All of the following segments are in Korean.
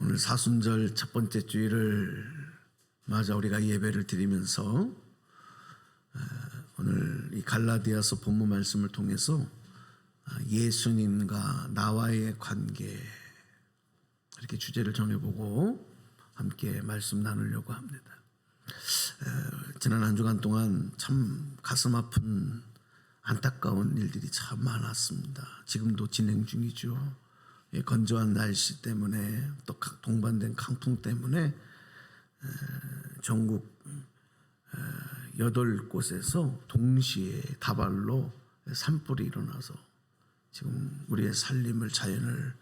오늘 사순절 첫 번째 주일을 맞아 우리가 예배를 드리면서 오늘 이 갈라디아서 본문 말씀을 통해서 예수님과 나와의 관계 이렇게 주제를 정해보고 함께 말씀 나누려고 합니다. 지난 한 주간 동안 참 가슴 아픈 안타까운 일들이 참 많았습니다. 지금도 진행 중이죠. 건조한 날씨 때문에 또 동반된 강풍 때문에 전국 8곳에서 동시에 다발로 산불이 일어나서 지금 우리의 살림을 자연을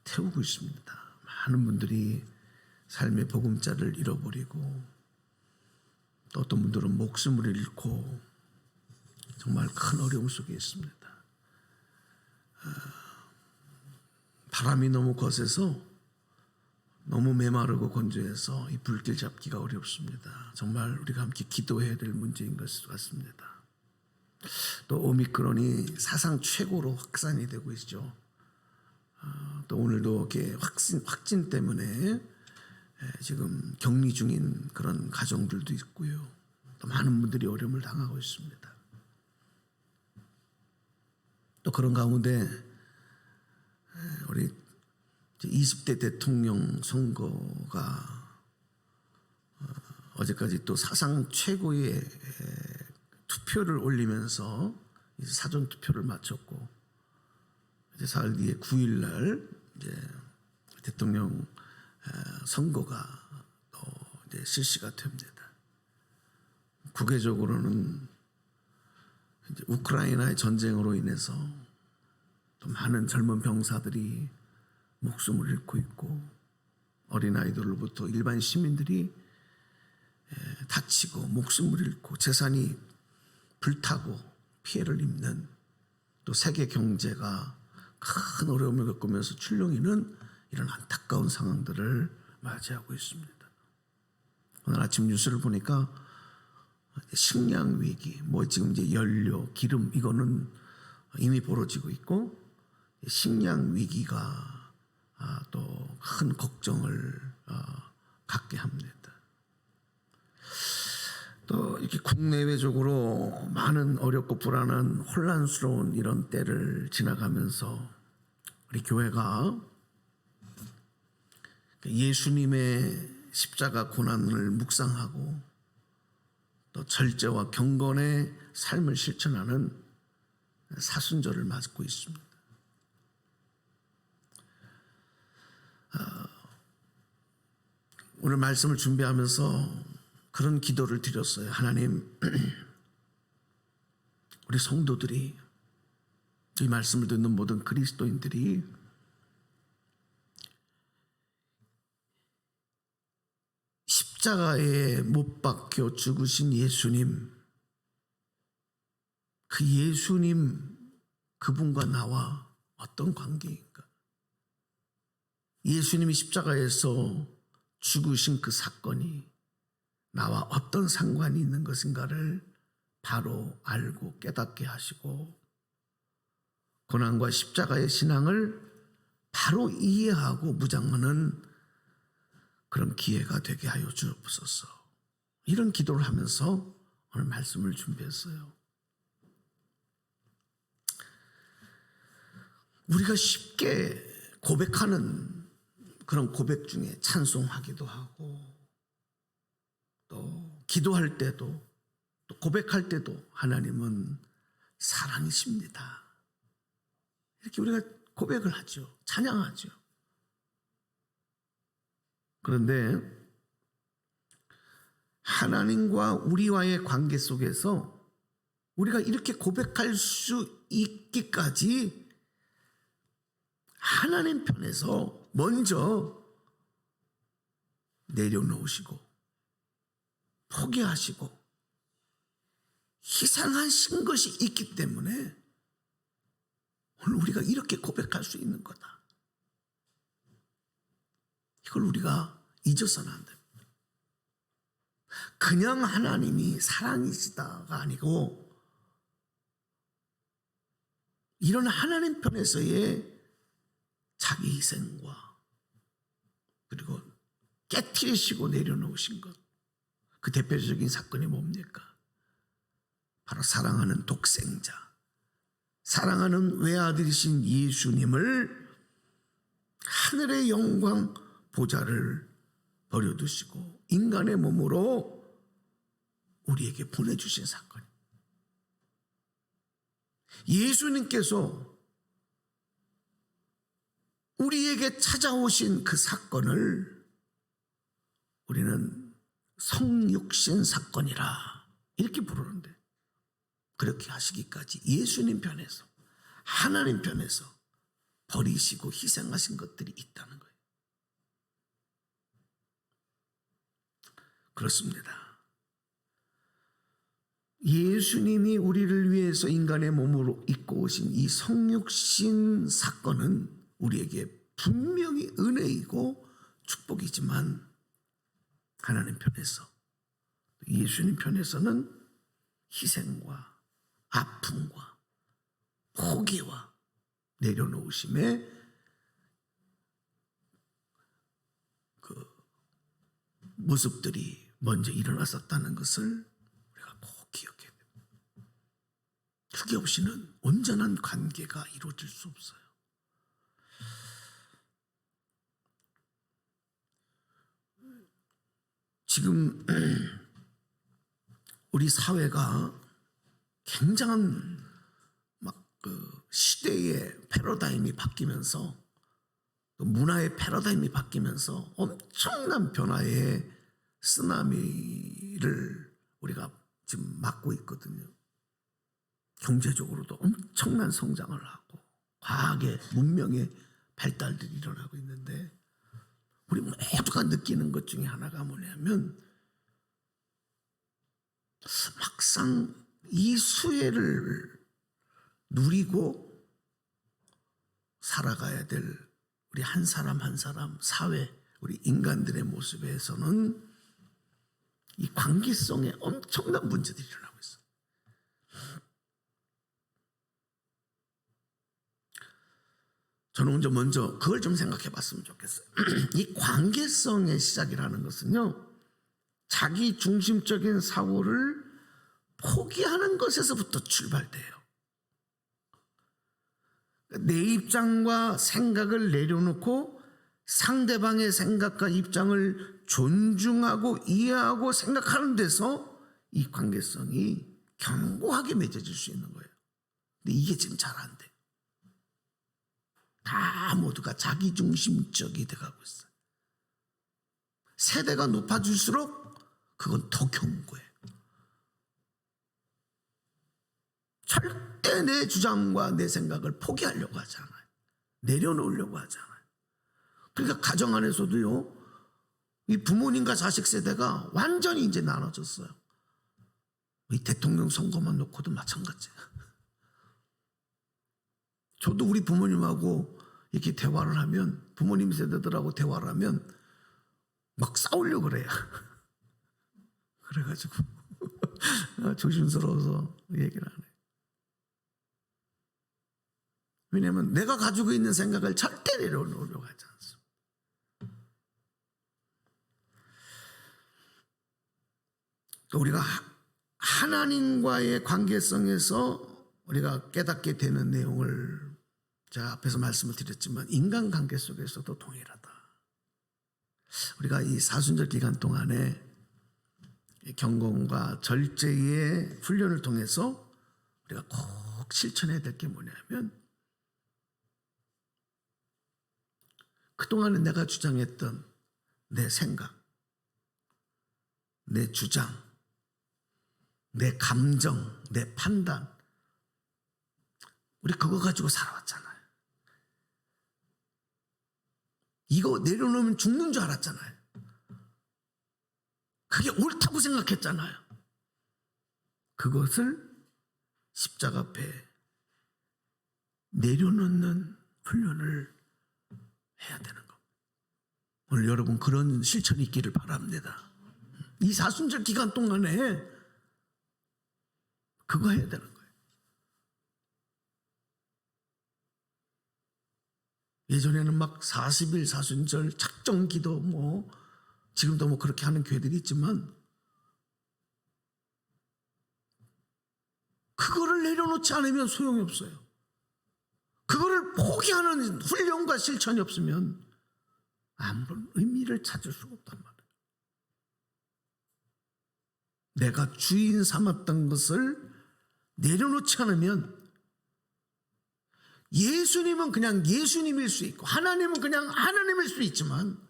태우고 있습니다. 많은 분들이 삶의 보금자를 잃어버리고 또 어떤 분들은 목숨을 잃고 정말 큰 어려움 속에 있습니다. 바람이 너무 거세서 너무 메마르고 건조해서 이 불길 잡기가 어렵습니다. 정말 우리가 함께 기도해야 될 문제인 것 같습니다. 또 오미크론이 사상 최고로 확산이 되고 있죠. 또 오늘도 이렇게 확진 때문에 지금 격리 중인 그런 가정들도 있고요. 또 많은 분들이 어려움을 당하고 있습니다. 또 그런 가운데 우리 20대 대통령 선거가 어제까지 또 사상 최고의 투표를 올리면서 사전 투표를 마쳤고 이제 사흘 뒤에 9일 날 이제 대통령 선거가 또 이제 실시가 됩니다. 국외적으로는 이제 우크라이나의 전쟁으로 인해서 또 많은 젊은 병사들이 목숨을 잃고 있고 어린아이들로부터 일반 시민들이 다치고 목숨을 잃고 재산이 불타고 피해를 입는 또 세계 경제가 큰 어려움을 겪으면서 출렁이는 이런 안타까운 상황들을 맞이하고 있습니다. 오늘 아침 뉴스를 보니까 식량 위기, 지금 이제 연료, 기름 이거는 이미 벌어지고 있고 식량 위기가 또 큰 걱정을 갖게 합니다. 또 이렇게 국내외적으로 많은 어렵고 불안한 혼란스러운 이런 때를 지나가면서 우리 교회가 예수님의 십자가 고난을 묵상하고 또 절제와 경건의 삶을 실천하는 사순절을 맞고 있습니다. 오늘 말씀을 준비하면서 그런 기도를 드렸어요. 하나님, 우리 성도들이 이 말씀을 듣는 모든 그리스도인들이 십자가에 못 박혀 죽으신 예수님, 그 예수님 그분과 나와 어떤 관계인가? 예수님이 십자가에서 죽으신 그 사건이 나와 어떤 상관이 있는 것인가를 바로 알고 깨닫게 하시고 고난과 십자가의 신앙을 바로 이해하고 무장하는 그런 기회가 되게 하여 주옵소서. 이런 기도를 하면서 오늘 말씀을 준비했어요. 우리가 쉽게 고백하는 그런 고백 중에 찬송하기도 하고 또 기도할 때도 또 고백할 때도 하나님은 사랑이십니다. 이렇게 우리가 고백을 하죠. 찬양하죠. 그런데 하나님과 우리와의 관계 속에서 우리가 이렇게 고백할 수 있기까지 하나님 편에서 먼저 내려놓으시고 포기하시고 희생하신 것이 있기 때문에 오늘 우리가 이렇게 고백할 수 있는 거다. 이걸 우리가 잊어서는 안 됩니다. 그냥 하나님이 사랑이시다가 아니고 이런 하나님 편에서의 자기 희생과 그리고 깨트리시고 내려놓으신 것. 그 대표적인 사건이 뭡니까? 바로 사랑하는 독생자, 사랑하는 외아들이신 예수님을 하늘의 영광 보좌를 버려두시고 인간의 몸으로 우리에게 보내주신 사건. 예수님께서 우리에게 찾아오신 그 사건을 우리는 성육신 사건이라 이렇게 부르는데, 그렇게 하시기까지 예수님 편에서, 하나님 편에서 버리시고 희생하신 것들이 있다는 거예요. 그렇습니다. 예수님이 우리를 위해서 인간의 몸으로 입고 오신 이 성육신 사건은 우리에게 분명히 은혜이고 축복이지만, 하나님 편에서, 예수님 편에서는 희생과 아픔과 포기와 내려놓으심의 그 모습들이 먼저 일어났었다는 것을 우리가 꼭 기억해야 됩니다. 그게 없이는 온전한 관계가 이루어질 수 없어요. 지금 우리 사회가 굉장한 그 시대의 패러다임이 바뀌면서, 문화의 패러다임이 바뀌면서 엄청난 변화의 쓰나미를 우리가 지금 맞고 있거든요. 경제적으로도 엄청난 성장을 하고 과학의 문명의 발달들이 일어나고 있는데, 우리 모두가 느끼는 것 중에 하나가 뭐냐면, 막상 이 수혜를 누리고 살아가야 될 우리 한 사람 한 사람, 사회, 우리 인간들의 모습에서는 이 관계성에 엄청난 문제들이 일어나고 있어요. 저는 먼저 그걸 좀 생각해 봤으면 좋겠어요. 이 관계성의 시작이라는 것은요, 자기 중심적인 사고를 포기하는 것에서부터 출발돼요. 내 입장과 생각을 내려놓고 상대방의 생각과 입장을 존중하고 이해하고 생각하는 데서 이 관계성이 견고하게 맺어질 수 있는 거예요. 근데 이게 지금 잘 안 돼. 다 모두가 자기중심적이 돼가고 있어요. 세대가 높아질수록 그건 더 견고해요. 절대 내 주장과 내 생각을 포기하려고 하지 않아요. 내려놓으려고 하지 않아요. 그러니까 가정 안에서도요, 이 부모님과 자식 세대가 완전히 이제 나눠졌어요. 이 대통령 선거만 놓고도 마찬가지예요. 저도 우리 부모님하고 이렇게 대화를 하면, 부모님 세대들하고 대화를 하면 막 싸우려고 그래요. 그래가지고 조심스러워서 얘기를 안 해요. 왜냐하면 내가 가지고 있는 생각을 절대 내려놓으려고 하지 않습니다. 우리가 하나님과의 관계성에서 우리가 깨닫게 되는 내용을 제가 앞에서 말씀을 드렸지만, 인간관계 속에서도 동일하다. 우리가 이 사순절 기간 동안에 경건과 절제의 훈련을 통해서 우리가 꼭 실천해야 될 게 뭐냐면, 그동안에 내가 주장했던 내 생각, 내 주장, 내 감정, 내 판단, 우리 그거 가지고 살아왔잖아요. 이거 내려놓으면 죽는 줄 알았잖아요. 그게 옳다고 생각했잖아요. 그것을 십자가 앞에 내려놓는 훈련을 해야 되는 거. 오늘 여러분 그런 실천이 있기를 바랍니다. 이 사순절 기간 동안에 그거 해야 되는 거예요. 예전에는 막 40일 사순절 작정기도 지금도 그렇게 하는 교회들이 있지만 그거를 내려놓지 않으면 소용이 없어요. 그거를 포기하는 훈련과 실천이 없으면 아무런 의미를 찾을 수가 없단 말이에요. 내가 주인 삼았던 것을 내려놓지 않으면 예수님은 그냥 예수님일 수 있고 하나님은 그냥 하나님일 수 있지만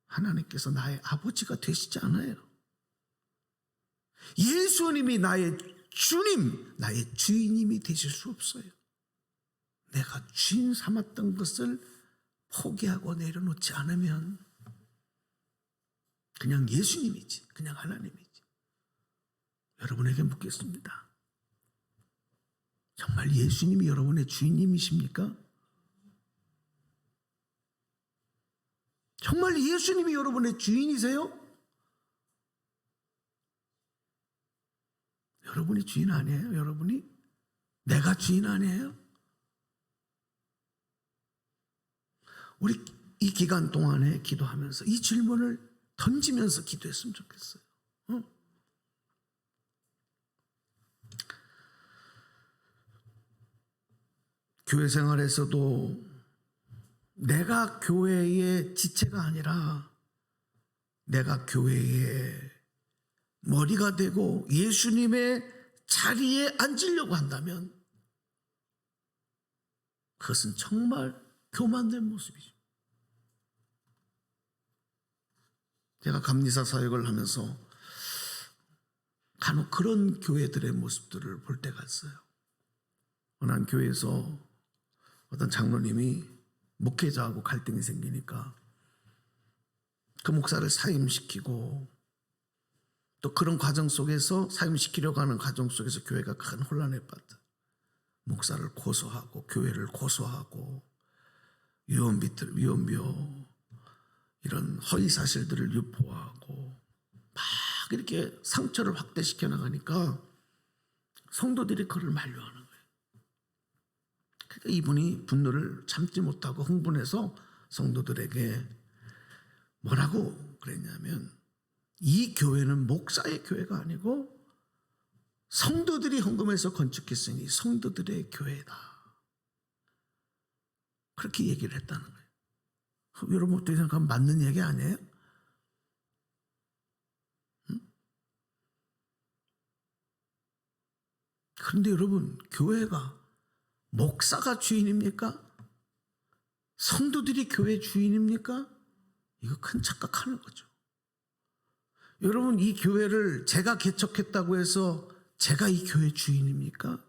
하나님께서 나의 아버지가 되시지 않아요. 예수님이 나의 주님, 나의 주인님이 되실 수 없어요. 내가 주인 삼았던 것을 포기하고 내려놓지 않으면 그냥 예수님이지, 그냥 하나님이지. 여러분에게 묻겠습니다. 정말 예수님이 여러분의 주인님이십니까? 정말 예수님이 여러분의 주인이세요? 여러분이 주인 아니에요? 여러분이? 내가 주인 아니에요? 우리 이 기간 동안에 기도하면서 이 질문을 던지면서 기도했으면 좋겠어요. 교회 생활에서도 내가 교회의 지체가 아니라 내가 교회의 머리가 되고 예수님의 자리에 앉으려고 한다면 그것은 정말 교만된 모습이죠. 제가 감리사 사역을 하면서 간혹 그런 교회들의 모습들을 볼 때가 있어요. 어느 한 교회에서 어떤 장로님이 목회자하고 갈등이 생기니까 그 목사를 사임시키고 또 그런 과정 속에서 사임시키려고 하는 과정 속에서 교회가 큰 혼란에 빠져 목사를 고소하고 교회를 고소하고 위원비어 이런 허위 사실들을 유포하고 막 이렇게 상처를 확대시켜 나가니까 성도들이 그를 만류하는 거예요. 그러니까 이분이 분노를 참지 못하고 흥분해서 성도들에게 뭐라고 그랬냐면 이 교회는 목사의 교회가 아니고 성도들이 헌금해서 건축했으니 성도들의 교회다. 그렇게 얘기를 했다는 거예요. 여러분 어떻게 생각하면 맞는 얘기 아니에요? 그런데 여러분 교회가 목사가 주인입니까? 성도들이 교회 주인입니까? 이거 큰 착각하는 거죠. 여러분 이 교회를 제가 개척했다고 해서 제가 이 교회 주인입니까?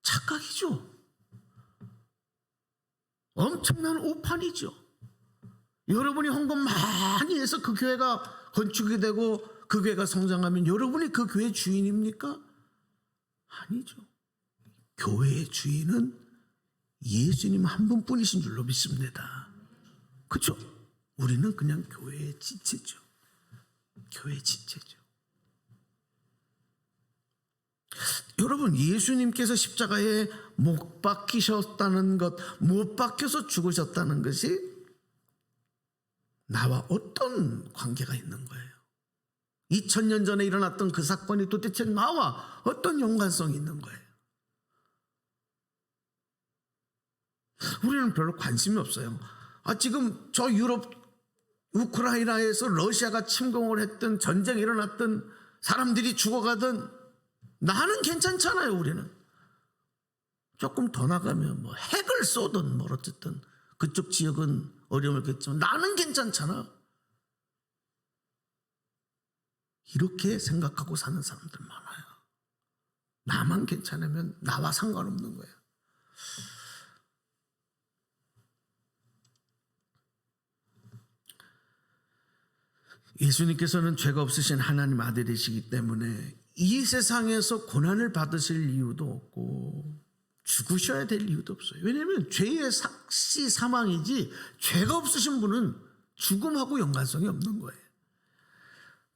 착각이죠. 엄청난 오판이죠. 여러분이 헌금 많이 해서 그 교회가 건축이 되고 그 교회가 성장하면 여러분이 그 교회 주인입니까? 아니죠. 교회의 주인은 예수님 한 분뿐이신 줄로 믿습니다. 그렇죠? 우리는 그냥 교회의 지체죠. 교회의 지체죠. 여러분 예수님께서 십자가에 못 박히셨다는 것, 못 박혀서 죽으셨다는 것이 나와 어떤 관계가 있는 거예요? 2000년 전에 일어났던 그 사건이 도대체 나와 어떤 연관성이 있는 거예요? 우리는 별로 관심이 없어요. 지금 저 유럽 우크라이나에서 러시아가 침공을 했던 전쟁이 일어났던 사람들이 죽어가던 나는 괜찮잖아요. 우리는 조금 더 나가면 핵을 쏘든 어쨌든 그쪽 지역은 어려움을 겪지만 나는 괜찮잖아. 이렇게 생각하고 사는 사람들 많아요. 나만 괜찮으면 나와 상관없는 거예요. 예수님께서는 죄가 없으신 하나님 아들이시기 때문에 이 세상에서 고난을 받으실 이유도 없고 죽으셔야 될 이유도 없어요. 왜냐하면 죄의 삭시 사망이지 죄가 없으신 분은 죽음하고 연관성이 없는 거예요.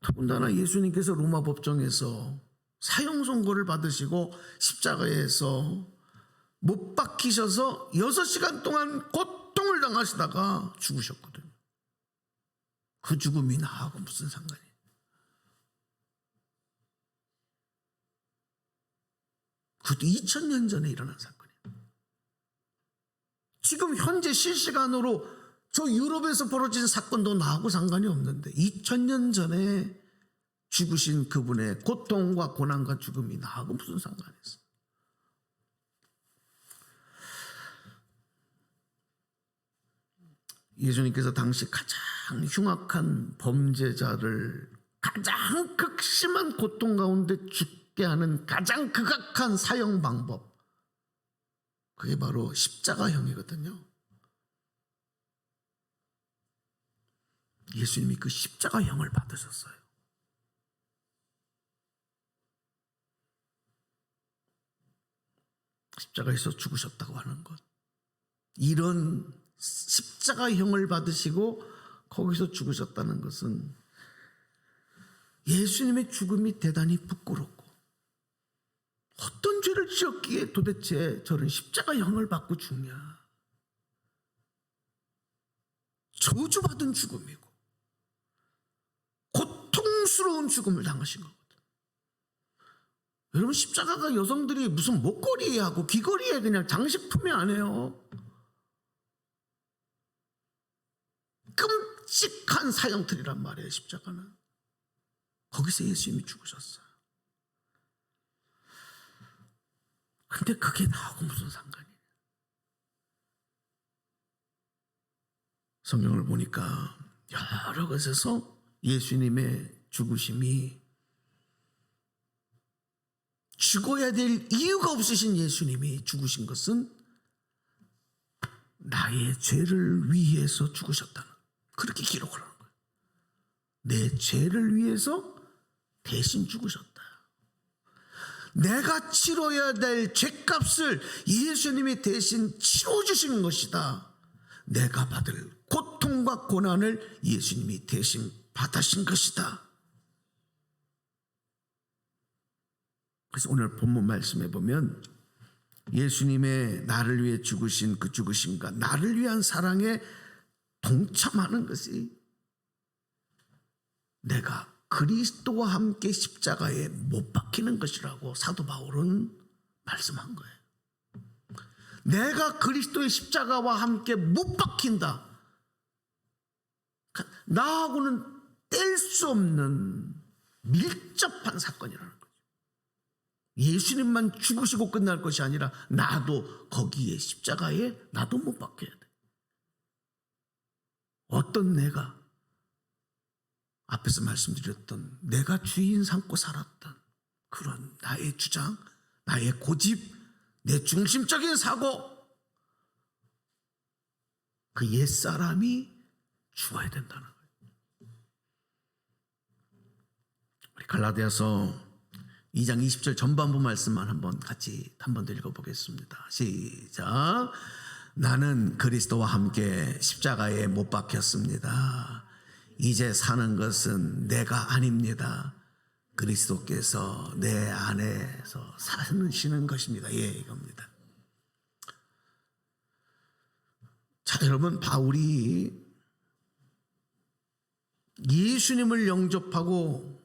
더군다나 예수님께서 로마 법정에서 사형 선고를 받으시고 십자가에서 못 박히셔서 6시간 동안 고통을 당하시다가 죽으셨거든요. 그 죽음이 나하고 무슨 상관이에요? 그것도 2000년 전에 일어난 사건이에요. 지금 현재 실시간으로 저 유럽에서 벌어진 사건도 나하고 상관이 없는데 2000년 전에 죽으신 그분의 고통과 고난과 죽음이 나하고 무슨 상관이 있어요? 예수님께서 당시 가장 흉악한 범죄자를 가장 극심한 고통 가운데 죽게 하는 가장 극악한 사형 방법, 그게 바로 십자가형이거든요. 예수님이 그 십자가형을 받으셨어요. 십자가에서 죽으셨다고 하는 것, 이런 십자가형을 받으시고 거기서 죽으셨다는 것은 예수님의 죽음이 대단히 부끄럽고, 어떤 죄를 지었기에 도대체 저런 십자가형을 받고 죽냐. 저주받은 죽음이고 고통스러운 죽음을 당하신 거거든요. 여러분, 십자가가 여성들이 무슨 목걸이에 하고 귀걸이에 그냥 장식품이 아니에요. 끔찍한 사형틀이란 말이에요, 십자가는. 거기서 예수님이 죽으셨어요. 근데 그게 나하고 무슨 상관이에요? 성경을 보니까 여러 곳에서 예수님의 죽으심이, 죽어야 될 이유가 없으신 예수님이 죽으신 것은 나의 죄를 위해서 죽으셨다는, 그렇게 기록을 하는 거예요. 내 죄를 위해서 대신 죽으셨다. 내가 치러야 될 죄값을 예수님이 대신 치러주신 것이다. 내가 받을 고통과 고난을 예수님이 대신 받으신 것이다. 그래서 오늘 본문 말씀에 보면 예수님의 나를 위해 죽으신 그 죽으심과 나를 위한 사랑에 동참하는 것이 내가 그리스도와 함께 십자가에 못 박히는 것이라고 사도 바울은 말씀한 거예요. 내가 그리스도의 십자가와 함께 못 박힌다. 나하고는 뗄 수 없는 밀접한 사건이라는 거죠. 예수님만 죽으시고 끝날 것이 아니라 나도 거기에 십자가에 나도 못 박혀야 돼. 어떤 내가, 앞에서 말씀드렸던 내가 주인 삼고 살았던 그런 나의 주장, 나의 고집, 내 중심적인 사고, 그 옛사람이 죽어야 된다는 거예요. 우리 갈라디아서 2장 20절 전반부 말씀만 한번 같이 한 번 더 읽어보겠습니다. 시작. 나는 그리스도와 함께 십자가에 못 박혔습니다. 이제 사는 것은 내가 아닙니다. 그리스도께서 내 안에서 사시는 것입니다. 예, 이겁니다. 자, 여러분, 바울이 예수님을 영접하고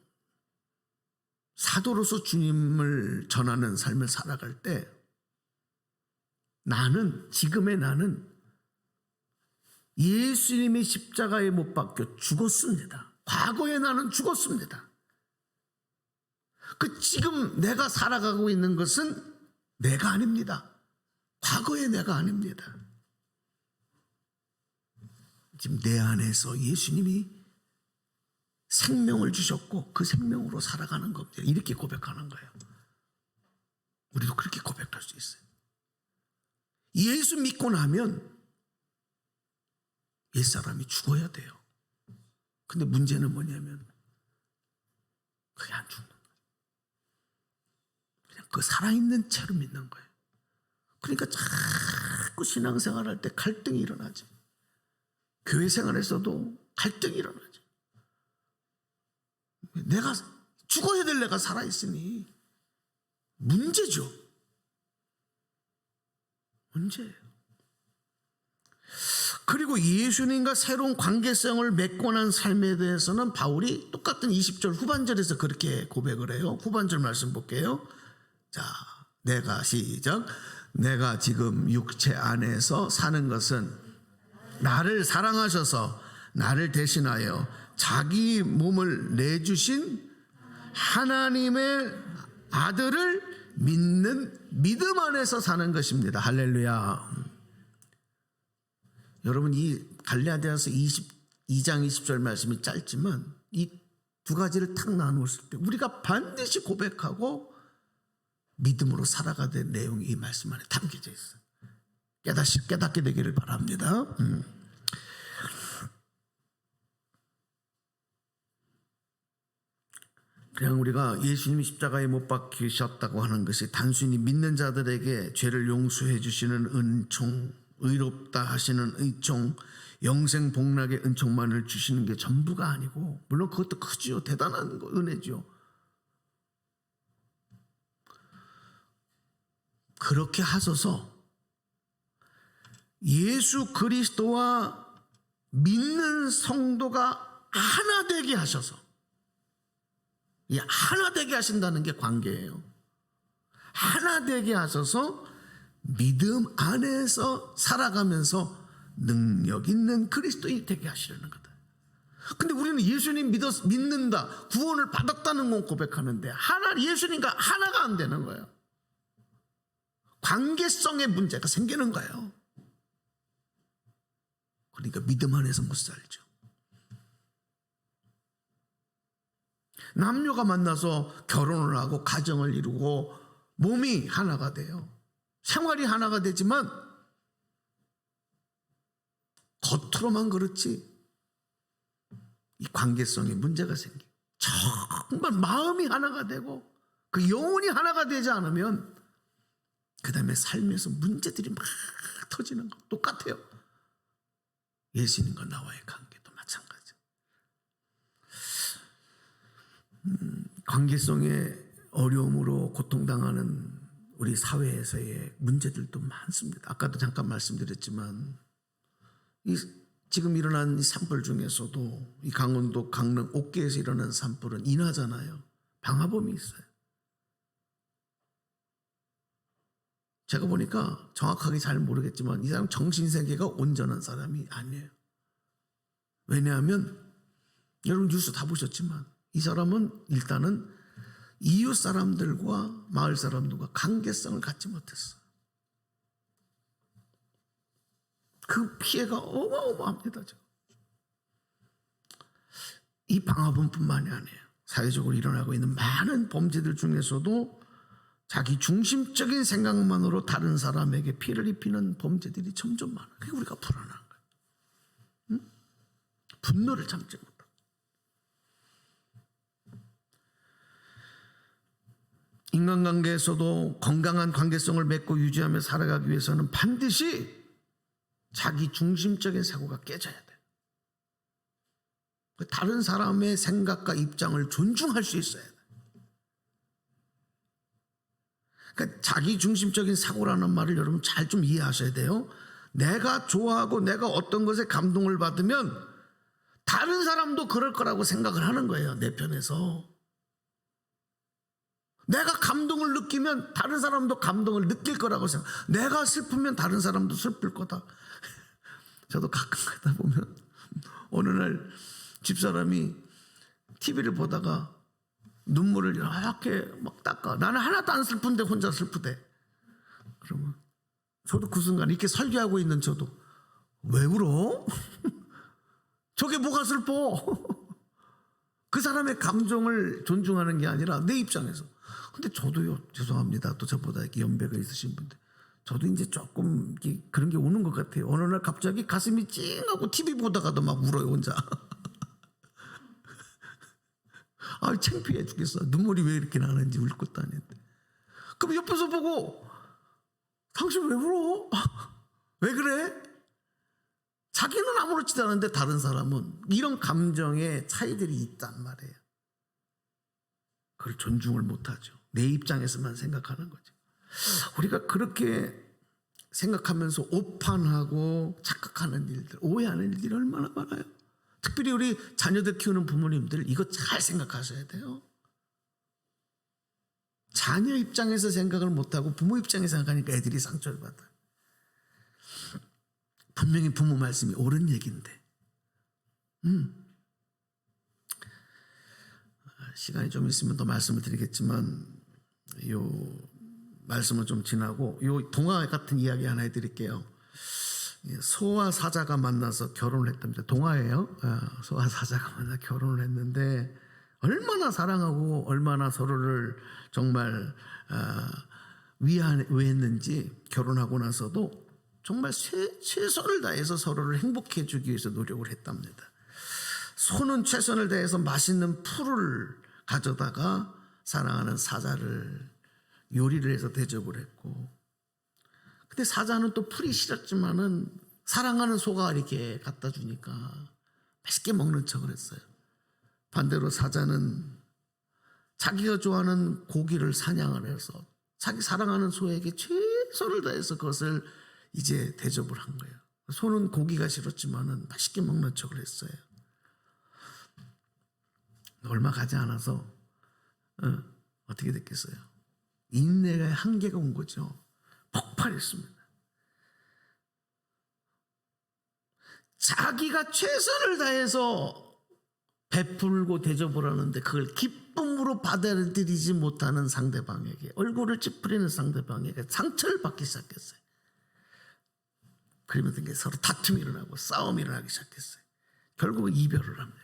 사도로서 주님을 전하는 삶을 살아갈 때 나는, 지금의 나는 예수님이 십자가에 못 박혀 죽었습니다. 과거의 나는 죽었습니다. 그 지금 내가 살아가고 있는 것은 내가 아닙니다. 과거의 내가 아닙니다. 지금 내 안에서 예수님이 생명을 주셨고 그 생명으로 살아가는 겁니다. 이렇게 고백하는 거예요. 우리도 그렇게 고백할 수 있어요. 예수 믿고 나면 옛사람이 죽어야 돼요. 근데 문제는 뭐냐면 그게 안 죽는 거예요. 그냥 그 살아있는 채로 믿는 거예요. 그러니까 자꾸 신앙생활할 때 갈등이 일어나지. 교회 생활에서도 갈등이 일어나지. 내가 죽어야 될 내가 살아있으니 문제죠. 문제예요. 그리고 예수님과 새로운 관계성을 맺고 난 삶에 대해서는 바울이 똑같은 20절 후반절에서 그렇게 고백을 해요. 후반절 말씀 볼게요. 자, 시작. 내가 지금 육체 안에서 사는 것은 나를 사랑하셔서 나를 대신하여 자기 몸을 내주신 하나님의 아들을 믿는 믿음 안에서 사는 것입니다. 할렐루야. 여러분, 이 갈라디아서 22장 20절 말씀이 짧지만 이 두 가지를 탁 나누었을 때 우리가 반드시 고백하고 믿음으로 살아가야 될 내용이 이 말씀 안에 담겨져 있어요. 깨닫게 되기를 바랍니다. 그냥 우리가 예수님이 십자가에 못 박히셨다고 하는 것이 단순히 믿는 자들에게 죄를 용서해 주시는 은총, 의롭다 하시는 은총, 영생 복락의 은총만을 주시는 게 전부가 아니고, 물론 그것도 크죠. 대단한 은혜죠. 그렇게 하셔서 예수 그리스도와 믿는 성도가 하나 되게 하셔서, 이 하나 되게 하신다는 게 관계예요. 하나 되게 하셔서 믿음 안에서 살아가면서 능력 있는 그리스도인이 되게 하시려는 거다. 근데 우리는 예수님 믿는다, 구원을 받았다는 건 고백하는데 예수님과 하나가 안 되는 거예요. 관계성의 문제가 생기는 거예요. 그러니까 믿음 안에서 못 살죠. 남녀가 만나서 결혼을 하고 가정을 이루고 몸이 하나가 돼요. 생활이 하나가 되지만 겉으로만 그렇지 이 관계성에 문제가 생겨요. 정말 마음이 하나가 되고 그 영혼이 하나가 되지 않으면 그 다음에 삶에서 문제들이 막 터지는 거 똑같아요. 예수님과 나와의 관계도 마찬가지. 관계성의 어려움으로 고통당하는 우리 사회에서의 문제들도 많습니다. 아까도 잠깐 말씀드렸지만 지금 일어난 이 산불 중에서도 이 강원도 강릉 옥계에서 일어난 산불은 인하잖아요. 방화범이 있어요. 제가 보니까 정확하게 잘 모르겠지만 이 사람 정신세계가 온전한 사람이 아니에요. 왜냐하면 여러분 뉴스 다 보셨지만 이 사람은 일단은 이웃 사람들과 마을 사람들과 관계성을 갖지 못했어요. 그 피해가 어마어마합니다. 지금. 이 방화범뿐만이 아니에요. 사회적으로 일어나고 있는 많은 범죄들 중에서도 자기 중심적인 생각만으로 다른 사람에게 피해를 입히는 범죄들이 점점 많아요. 그게 우리가 불안한 거예요. 응? 분노를 참지 못하고. 인간관계에서도 건강한 관계성을 맺고 유지하며 살아가기 위해서는 반드시 자기 중심적인 사고가 깨져야 돼요. 다른 사람의 생각과 입장을 존중할 수 있어야 돼요. 그러니까 자기 중심적인 사고라는 말을 여러분 잘 좀 이해하셔야 돼요. 내가 좋아하고 내가 어떤 것에 감동을 받으면 다른 사람도 그럴 거라고 생각을 하는 거예요. 내 편에서. 내가 감동을 느끼면 다른 사람도 감동을 느낄 거라고 생각. 내가 슬프면 다른 사람도 슬플 거다. 저도 가끔 가다 보면 어느 날 집사람이 TV를 보다가 눈물을 이렇게 막 닦아. 나는 하나도 안 슬픈데 혼자 슬프대. 그러면 저도 그 순간 이렇게 설교하고 있는 저도 왜 울어? 저게 뭐가 슬퍼? 그 사람의 감정을 존중하는 게 아니라 내 입장에서. 근데 저도요, 죄송합니다. 또 저보다 이렇게 연배가 있으신 분들, 저도 이제 조금 그런 게 오는 것 같아요. 어느 날 갑자기 가슴이 찡하고 TV 보다가도 막 울어요, 혼자. 아, 창피해 죽겠어. 눈물이 왜 이렇게 나는지 울 것도 아닌데. 그럼 옆에서 보고, 당신 왜 울어? 왜 그래? 자기는 아무렇지도 않은데 다른 사람은 이런 감정의 차이들이 있단 말이에요. 그걸 존중을 못하죠. 내 입장에서만 생각하는 거죠. 우리가 그렇게 생각하면서 오판하고 착각하는 일들, 오해하는 일들이 얼마나 많아요. 특별히 우리 자녀들 키우는 부모님들 이거 잘 생각하셔야 돼요. 자녀 입장에서 생각을 못하고 부모 입장에서 생각하니까 애들이 상처를 받아요. 분명히 부모 말씀이 옳은 얘기인데 시간이 좀 있으면 더 말씀을 드리겠지만 요 말씀은 좀 지나고 요 동화 같은 이야기 하나 해드릴게요. 소와 사자가 만나서 결혼을 했답니다. 동화예요. 소와 사자가 만나 결혼을 했는데 얼마나 사랑하고 얼마나 서로를 정말 위했는지 결혼하고 나서도 정말 최선을 다해서 서로를 행복해 주기 위해서 노력을 했답니다. 소는 최선을 다해서 맛있는 풀을 가져다가 사랑하는 사자를 요리를 해서 대접을 했고, 근데 사자는 또 풀이 싫었지만은 사랑하는 소가 이렇게 갖다 주니까 맛있게 먹는 척을 했어요. 반대로 사자는 자기가 좋아하는 고기를 사냥을 해서 자기 사랑하는 소에게 최선을 다해서 그것을 이제 대접을 한 거예요. 소는 고기가 싫었지만은 맛있게 먹는 척을 했어요. 얼마 가지 않아서 어떻게 됐겠어요? 인내의 한계가 온 거죠. 폭발했습니다. 자기가 최선을 다해서 베풀고 대접을 하는데 그걸 기쁨으로 받아들이지 못하는 상대방에게, 얼굴을 찌푸리는 상대방에게 상처를 받기 시작했어요. 그러면서 서로 다툼이 일어나고 싸움이 일어나기 시작했어요. 결국은 이별을 합니다.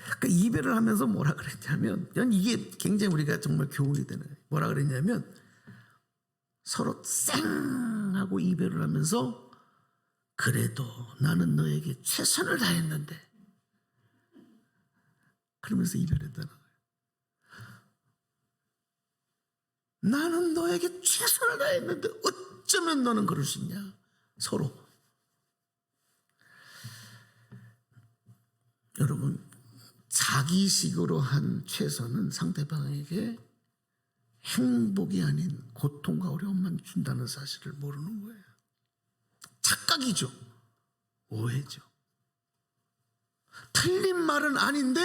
그러니까 이별을 하면서 뭐라 그랬냐면, 이게 굉장히 우리가 정말 교훈이 되는 거예요. 뭐라 그랬냐면 서로 쌩 하고 이별을 하면서 그래도 나는 너에게 최선을 다했는데, 그러면서 이별했다는 거예요. 나는 너에게 최선을 다했는데 어쩌면 너는 그럴 수 있냐. 서로. 여러분, 자기식으로 한 최선은 상대방에게 행복이 아닌 고통과 어려움만 준다는 사실을 모르는 거예요. 착각이죠. 오해죠. 틀린 말은 아닌데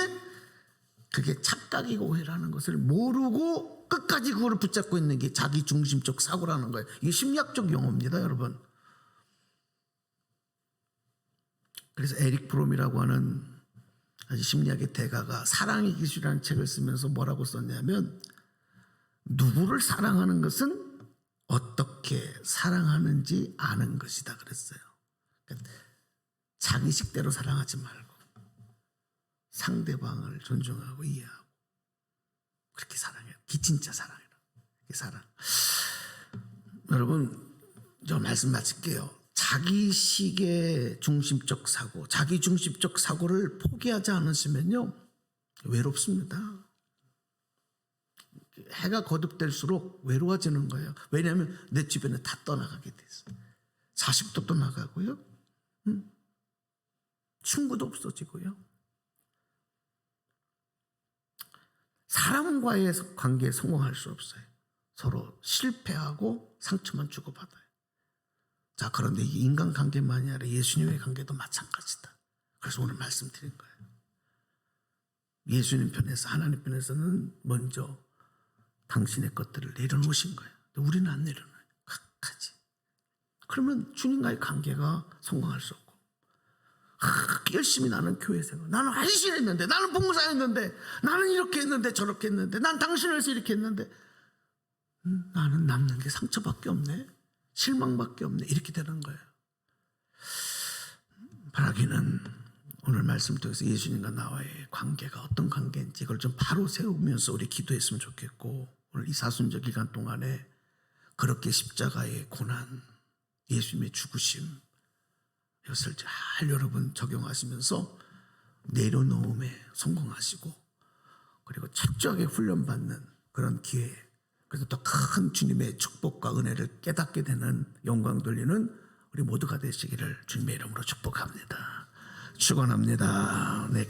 그게 착각이고 오해라는 것을 모르고 끝까지 그걸 붙잡고 있는 게 자기중심적 사고라는 거예요. 이게 심리학적 용어입니다, 여러분. 그래서 에릭 프롬이라고 하는 아주 심리학의 대가가 사랑의 기술이라는 책을 쓰면서 뭐라고 썼냐면, 누구를 사랑하는 것은 어떻게 사랑하는지 아는 것이다 그랬어요. 그러니까 자기식대로 사랑하지 말고 상대방을 존중하고 이해하고 그렇게 사랑해요. 진짜 사랑이라. 사랑. 여러분, 저 말씀 마칠게요. 자기식의 중심적 사고, 자기 중심적 사고를 포기하지 않으시면요 외롭습니다. 해가 거듭될수록 외로워지는 거예요. 왜냐하면 내 주변에 다 떠나가게 됐어. 자식도 떠나가고요, 친구도 없어지고요, 사람과의 관계에 성공할 수 없어요. 서로 실패하고 상처만 주고받아요. 자, 그런데 이게 인간관계만이 아니라 예수님의 관계도 마찬가지다. 그래서 오늘 말씀드린 거예요. 예수님 편에서, 하나님 편에서는 먼저 당신의 것들을 내려놓으신 거예요. 근데 우리는 안 내려놔요. 끝까지. 그러면 주님과의 관계가 성공할 수 없고, 열심히 나는 교회 생활, 나는 헌신했는데, 나는 봉사했는데, 나는 이렇게 했는데 저렇게 했는데, 난 당신을 위해서 이렇게 했는데, 나는 남는 게 상처밖에 없네, 실망밖에 없네, 이렇게 되는 거예요. 바라기는 오늘 말씀 통해서 예수님과 나와의 관계가 어떤 관계인지 이걸 좀 바로 세우면서 우리 기도했으면 좋겠고, 오늘 이 사순절 기간 동안에 그렇게 십자가의 고난, 예수님의 죽으심, 이것을 잘 여러분 적용하시면서 내려놓음에 성공하시고, 그리고 철저하게 훈련받는 그런 기회, 그래서 더 큰 주님의 축복과 은혜를 깨닫게 되는, 영광 돌리는 우리 모두가 되시기를 주님의 이름으로 축복합니다. 축원합니다. 네.